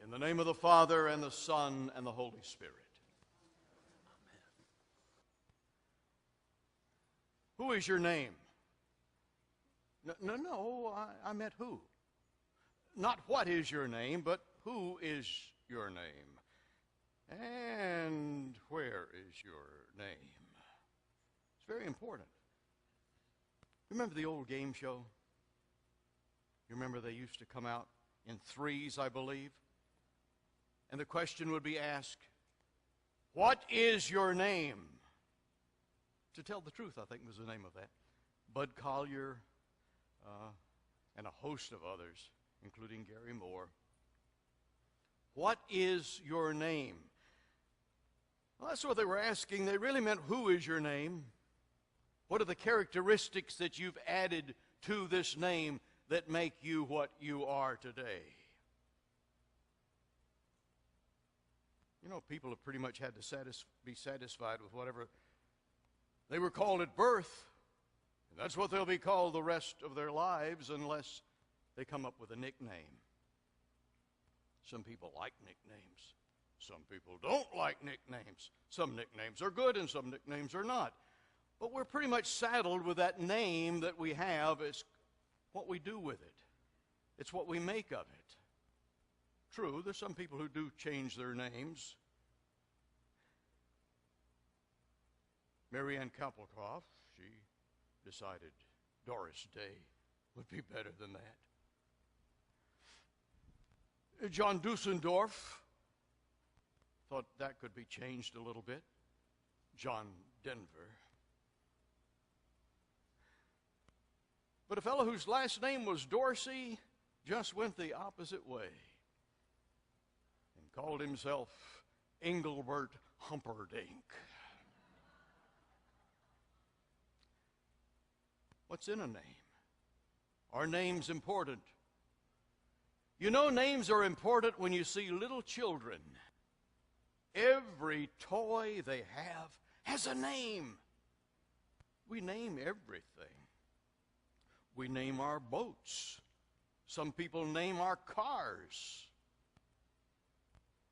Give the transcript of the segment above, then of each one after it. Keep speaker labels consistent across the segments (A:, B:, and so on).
A: In the name of the Father, and the Son, and the Holy Spirit. Amen. Who is your name? No, I meant who. Not what is your name, but who is your name? And where is your name? It's very important. Remember the old game show? You remember they used to come out in threes, I believe? And the question would be asked, what is your name? To tell the truth, I think was the name of that. Bud Collyer and a host of others, including Gary Moore. What is your name? Well, that's what they were asking. They really meant, who is your name? What are the characteristics that you've added to this name that make you what you are today? You know, people have pretty much had to be satisfied with whatever they were called at birth. And that's what they'll be called the rest of their lives unless they come up with a nickname. Some people like nicknames. Some people don't like nicknames. Some nicknames are good and some nicknames are not. But we're pretty much saddled with that name that we have. It's what we do with it. It's what we make of it. True, there's some people who do change their names. Mary Ann Kappelkopf, she decided Doris Day would be better than that. John Dusendorf thought that could be changed a little bit. John Denver. But a fellow whose last name was Dorsey just went the opposite way and called himself Engelbert Humperdinck. What's in a name? Are names important? You know, names are important when you see little children. Every toy they have has a name. We name everything. We name our boats. Some people name our cars.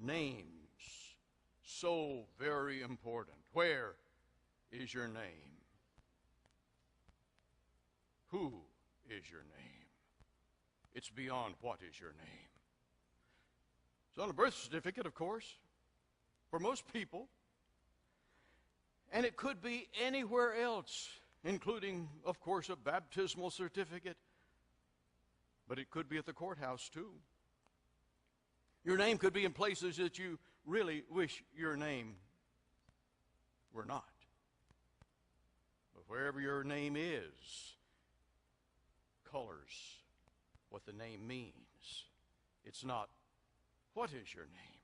A: Names, so very important. Where is your name? Who is your name? It's beyond what is your name. It's on a birth certificate, of course, for most people. And it could be anywhere else, including, of course, a baptismal certificate. But it could be at the courthouse, too. Your name could be in places that you really wish your name were not. But wherever your name is, colors what the name means. It's not, what is your name,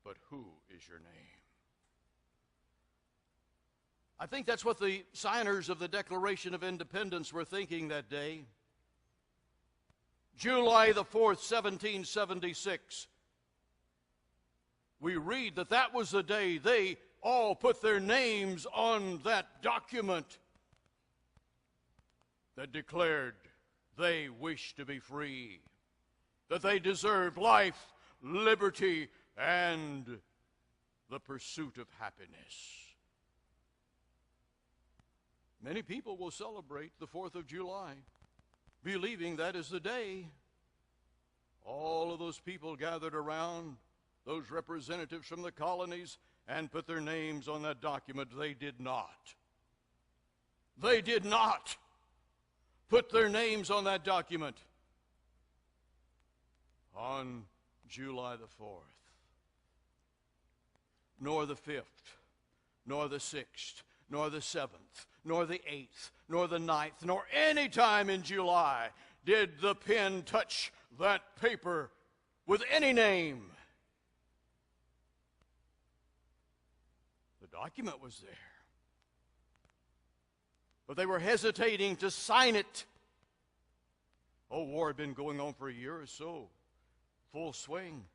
A: but who is your name? I think that's what the signers of the Declaration of Independence were thinking that day. July the 4th, 1776. We read that was the day they all put their names on that document that declared they wished to be free, that they deserved life, liberty, and the pursuit of happiness. Many people will celebrate the 4th of July, believing that is the day. All of those people gathered around, those representatives from the colonies, and put their names on that document. They did not. They did not put their names on that document on July the 4th, nor the 5th, nor the 6th, nor the 7th, nor the 8th, nor the 9th, nor any time in July did the pen touch that paper with any name. The document was there, but they were hesitating to sign it. Oh, war had been going on for a year or so, full swing.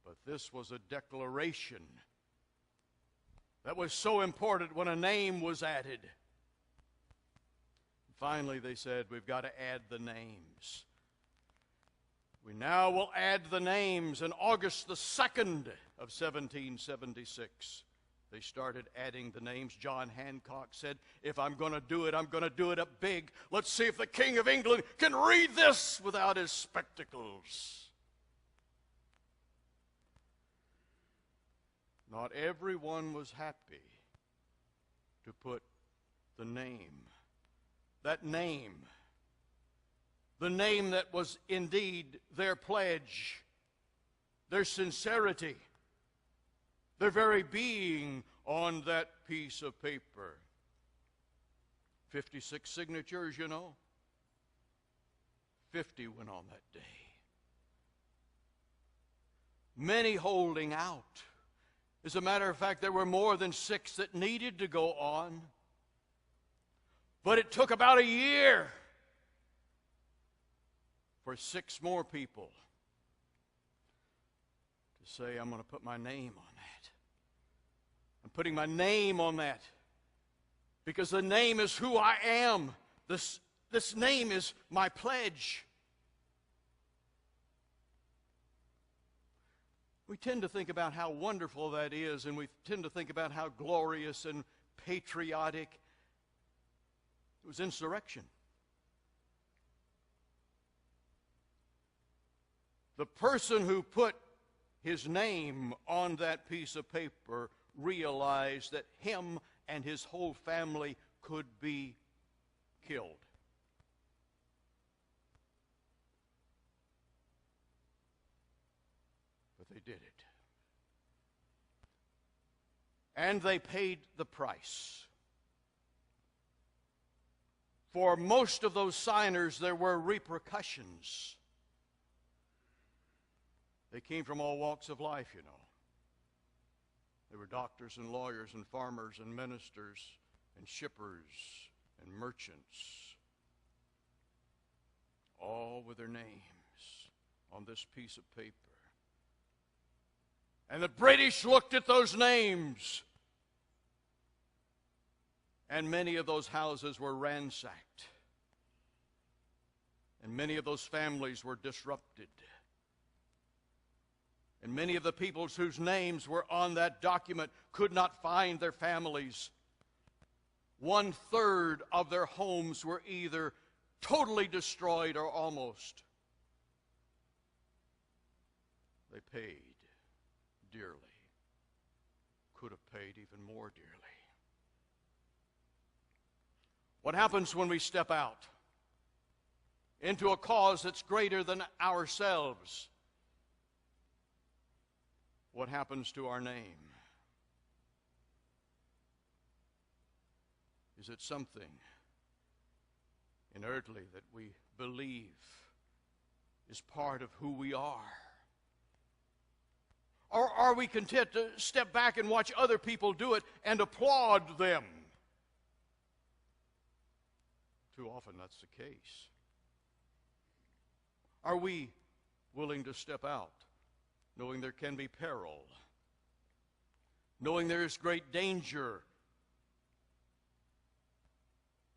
A: But this was a declaration that was so important when a name was added. Finally, they said, we've got to add the names. We And now we'll add the names. And August the 2nd of 1776, they started adding the names. John Hancock said, if I'm going to do it, I'm going to do it up big. Let's see if the King of England can read this without his spectacles. Not everyone was happy to put the name, that name, the name that was indeed their pledge, their sincerity, their very being on that piece of paper. 56 signatures, you know. 50 went on that day. Many holding out. As a matter of fact, there were more than 6 that needed to go on. But it took about a year for 6 more people to say, I'm going to put my name on that. I'm putting my name on that because the name is who I am. This name is my pledge. We tend to think about how wonderful that is, and we tend to think about how glorious and patriotic. It was insurrection. The person who put his name on that piece of paper realized that him and his whole family could be killed. But they did it. And they paid the price. For most of those signers, there were repercussions. They came from all walks of life, you know. They were doctors and lawyers and farmers and ministers and shippers and merchants, all with their names on this piece of paper. And the British looked at those names, and many of those houses were ransacked, and many of those families were disrupted. And many of the peoples whose names were on that document could not find their families. 1/3 of their homes were either totally destroyed or almost. They paid dearly. Could have paid even more dearly. What happens when we step out into a cause that's greater than ourselves? What happens to our name? Is it something inertly that we believe is part of who we are? Or are we content to step back and watch other people do it and applaud them? Too often that's the case. Are we willing to step out, knowing there can be peril, knowing there is great danger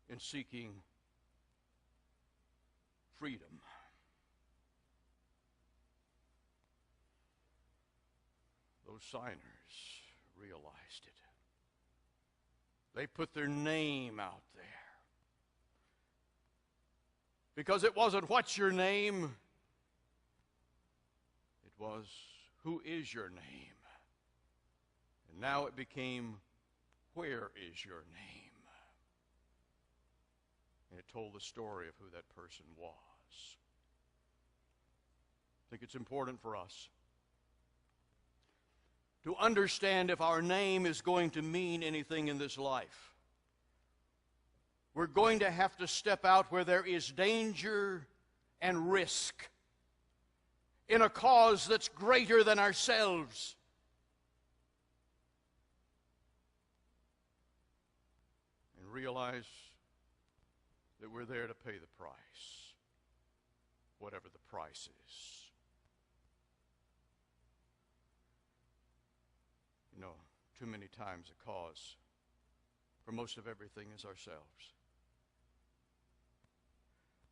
A: in seeking freedom? Those signers realized it. They put their name out there. Because it wasn't what's your name, it was who is your name. And now it became where is your name? And it told the story of who that person was. I think it's important for us to understand if our name is going to mean anything in this life. We're going to have to step out where there is danger and risk in a cause that's greater than ourselves. And realize that we're there to pay the price, whatever the price is. You know, too many times the cause for most of everything is ourselves.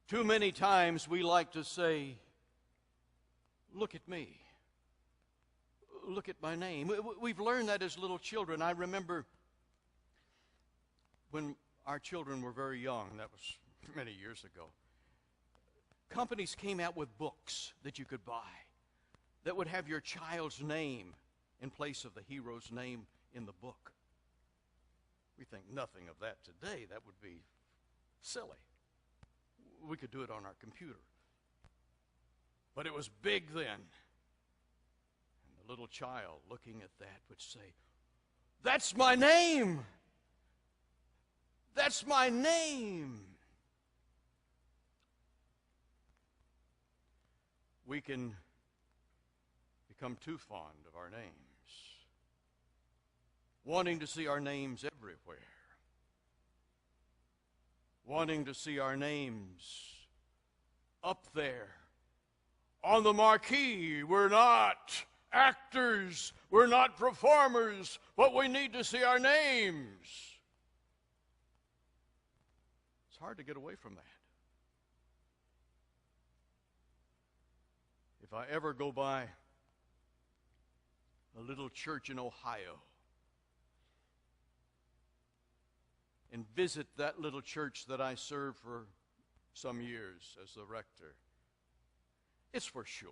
A: Too many times we like to say, Look at me. Look at my name. We've learned that as little children. I remember when our children were very young, that was many years ago, companies came out with books that you could buy that would have your child's name in place of the hero's name in the book. We think nothing of that today. That would be silly. We could do it on our computer. But it was big then. And the little child looking at that would say, "That's my name! That's my name!" We can become too fond of our names, wanting to see our names everywhere, wanting to see our names up there on the marquee. We're not actors, we're not performers, but we need to see our names. It's hard to get away from that. If I ever go by a little church in Ohio and visit that little church that I served for some years as the rector, it's for sure.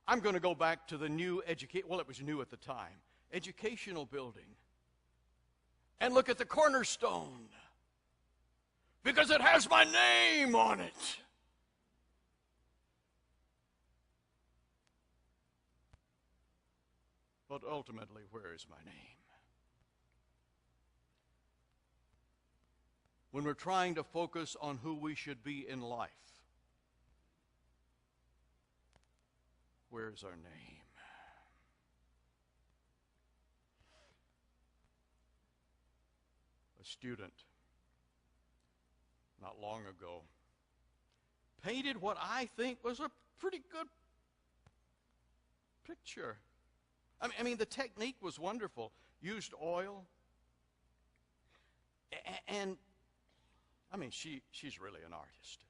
A: I'm going to go back to the new it was new at the time, educational building, and look at the cornerstone, because it has my name on it. But ultimately, where is my name? When we're trying to focus on who we should be in life, where is our name? A student not long ago painted what I think was a pretty good picture. I mean, the technique was wonderful. Used oil. And, I mean, she's really an artist.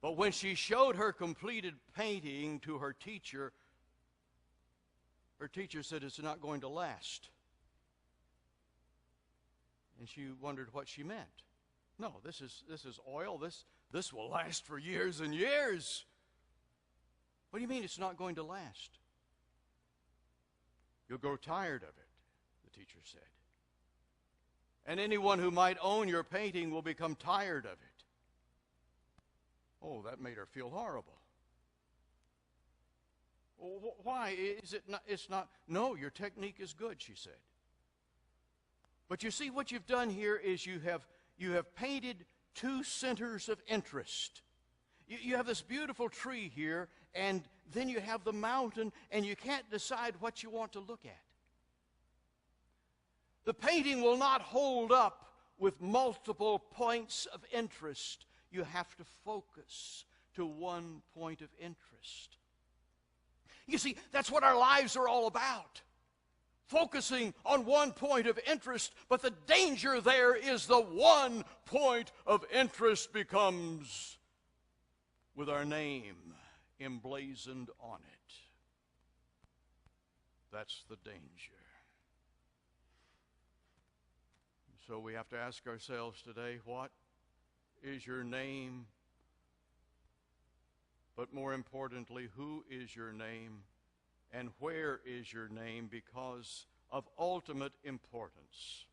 A: But when she showed her completed painting to her teacher said, "It's not going to last." And she wondered what she meant. No, this is oil. This will last for years and years. What do you mean it's not going to last? You'll grow tired of it, the teacher said. And anyone who might own your painting will become tired of it. Oh, that made her feel horrible. Why? Is it not? It's not. No, your technique is good, she said. But you see, what you've done here is you have painted two centers of interest. You have this beautiful tree here, and then you have the mountain, and you can't decide what you want to look at. The painting will not hold up with multiple points of interest. You have to focus to one point of interest. You see, that's what our lives are all about. Focusing on one point of interest, but the danger there is the one point of interest becomes with our name emblazoned on it. That's the danger. So we have to ask ourselves today, what is your name? But more importantly, who is your name and where is your name, because of ultimate importance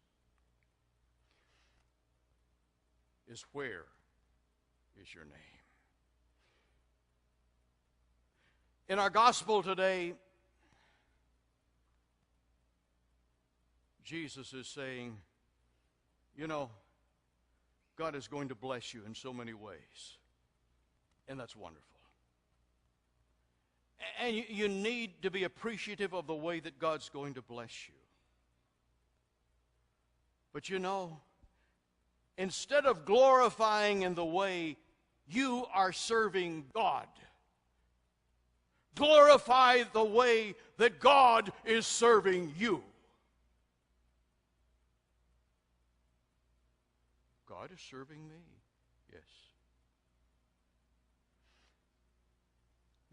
A: is where is your name. In our gospel today, Jesus is saying, you know, God is going to bless you in so many ways. And that's wonderful. And you need to be appreciative of the way that God's going to bless you. But you know, instead of glorifying in the way you are serving God, glorify the way that God is serving you. God is serving me. Yes.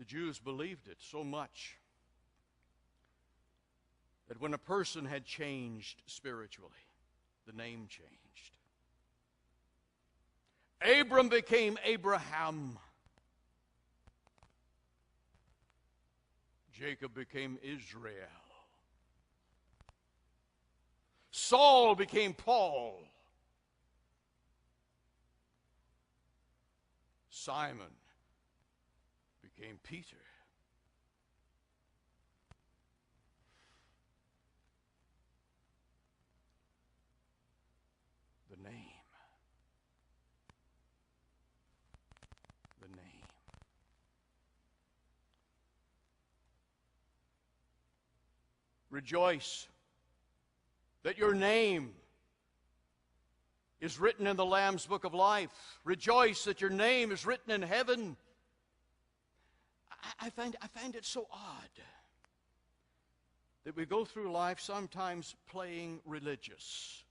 A: The Jews believed it so much that when a person had changed spiritually, the name changed. Abram became Abraham. Jacob became Israel. Saul became Paul. Simon became Peter. The name. The name. Rejoice that your name is written in the Lamb's Book of Life. Rejoice that your name is written in heaven. I find it so odd that we go through life sometimes playing religious,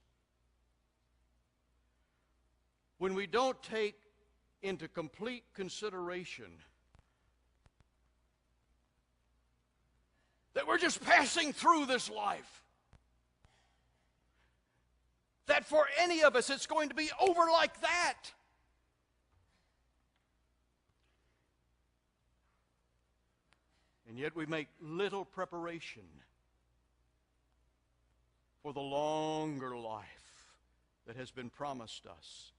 A: when we don't take into complete consideration that we're just passing through this life. That for any of us it's going to be over like that. And yet we make little preparation for the longer life that has been promised us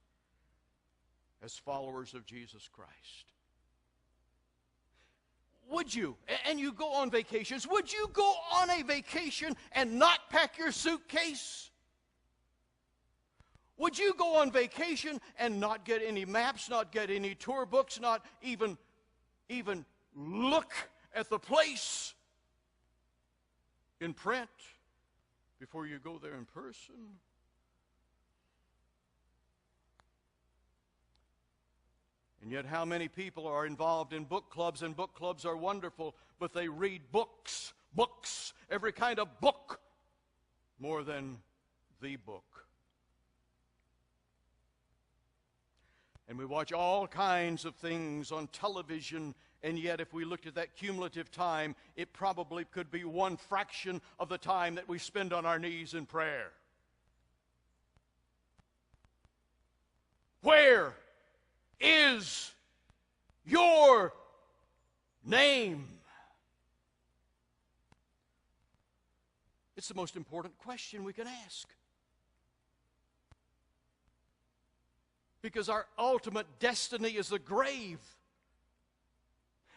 A: as followers of Jesus Christ. Would you, and you go on vacations, would you go on a vacation and not pack your suitcase? Would you go on vacation and not get any maps, not get any tour books, not even look at the place in print before you go there in person? And yet how many people are involved in book clubs, and book clubs are wonderful, but they read books, every kind of book, more than the book. And we watch all kinds of things on television, and yet if we looked at that cumulative time, it probably could be one fraction of the time that we spend on our knees in prayer. Where is your name? It's the most important question we can ask. Because our ultimate destiny is the grave.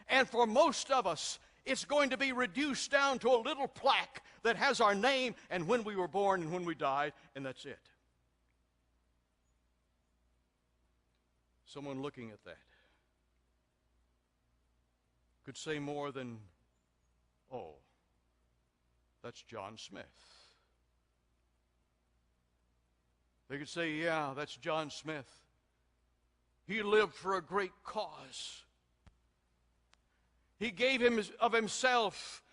A: And for most of us, it's going to be reduced down to a little plaque that has our name and when we were born and when we died, and that's it. Someone looking at that could say more than, oh, that's John Smith. They could say, yeah, that's John Smith. He lived for a great cause. He gave him of himself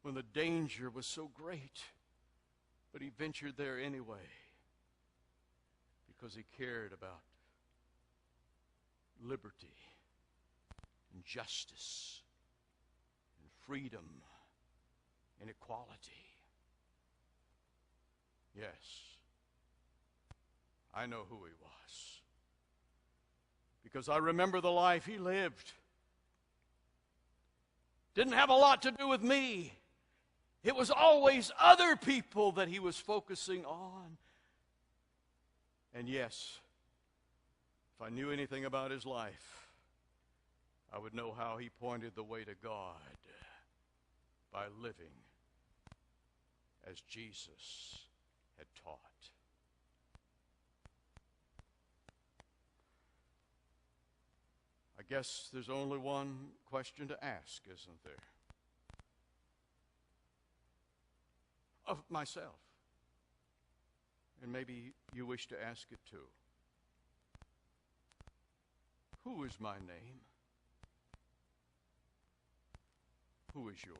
A: when the danger was so great, but he ventured there anyway because he cared about liberty and justice and freedom and equality. Yes, I know who he was, because I remember the life he lived. Didn't have a lot to do with me. It was always other people that he was focusing on. And yes, if I knew anything about his life, I would know how he pointed the way to God by living as Jesus had taught. I guess there's only one question to ask, isn't there? Of myself. And maybe you wish to ask it too. Who is my name? Who is yours?